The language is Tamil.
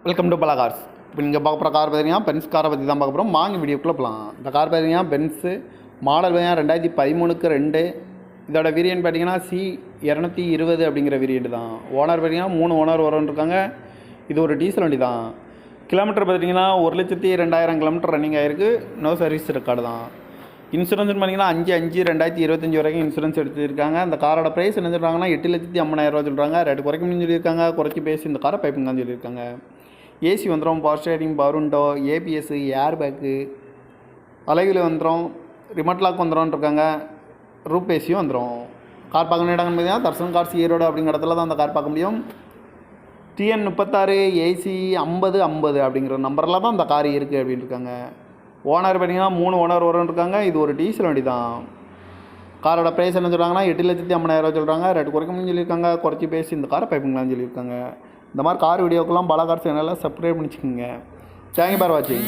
வெல்கம் டு பலா கார்ஸ். இப்போ நீங்கள் பார்க்க போகிற கார் பார்த்தீங்கன்னா பென்ஸ் காரை பற்றி தான் பார்க்க போகிறோம். வாங்கி வீடியோக்குள்ளே போகலாம். இந்த கார் பார்த்தீங்கன்னா பென்ஸு மாடல் பார்த்தீங்கன்னா 2013க்கு 2. இதோட வேரியன்ட் பார்த்தீங்கன்னா C220 அப்படிங்கிற வேரியன்ட் தான். ஓனர் பார்த்தீங்கன்னா 3 ஓனர் இருக்காங்க. இது ஒரு டீசல் வண்டி தான். கிலோமீட்டர் பார்த்தீங்கன்னா 1,02,000 கிலோமீட்டர் ரன்னிங் ஆகிருக்கு. நோ சர்வீஸ் ரெக்கார்டு தான். இன்சூரன்ஸ் பார்த்தீங்கன்னா 5/5/2025 வரைக்கும் இன்சூரன்ஸ் எடுத்துருக்காங்க. அந்த காரோட ப்ரைஸ் என்ன சொல்கிறாங்கன்னா 8,50,000 சொல்கிறாங்க. ரேட்டு குறைக்கணும்னு சொல்லியிருக்காங்க. குறைச்சி பேசி இந்த காரை பைப்புங்க தான் சொல்லியிருக்காங்க. ஏசி வந்துடும், power steering, power window, ABS, air bag, alloy wheel வந்துடும், ரிமோட் லாக் வந்துடும் இருக்காங்க. ரூப் ஏசியும் வந்துடும். கார் பார்க்கணும் இடங்கன்னு பார்த்தீங்கன்னா தர்சன் கார்ஸ் ஈரோடு அப்படிங்கிற இடத்துல தான் அந்த கார் பார்க்க முடியும். TN36 AC 5050 அப்படிங்கிற நம்பரில் தான் அந்த கார் இருக்குது அப்படின்னு இருக்காங்க. ஓனர் பார்த்தீங்கன்னா 3 ஓனர் இருக்காங்க. இது ஒரு டீசல் வண்டி தான். காரோட ப்ரைஸ் என்ன சொல்கிறாங்கன்னா 8,50,000 சொல்கிறாங்க. ரேட்டு குறைக்கணும்னு சொல்லியிருக்காங்க. குறைச்சி பேசி இந்த காரை பைப்புங்களான்னு சொல்லியிருக்காங்க. இந்த மாதிரி கார் வீடியோக்கெல்லாம் பல கார் சேனலில் சப்ஸ்கிரைப் பண்ணிச்சுக்கோங்க. தேங்க்யூ ஃபார் வாட்சிங்.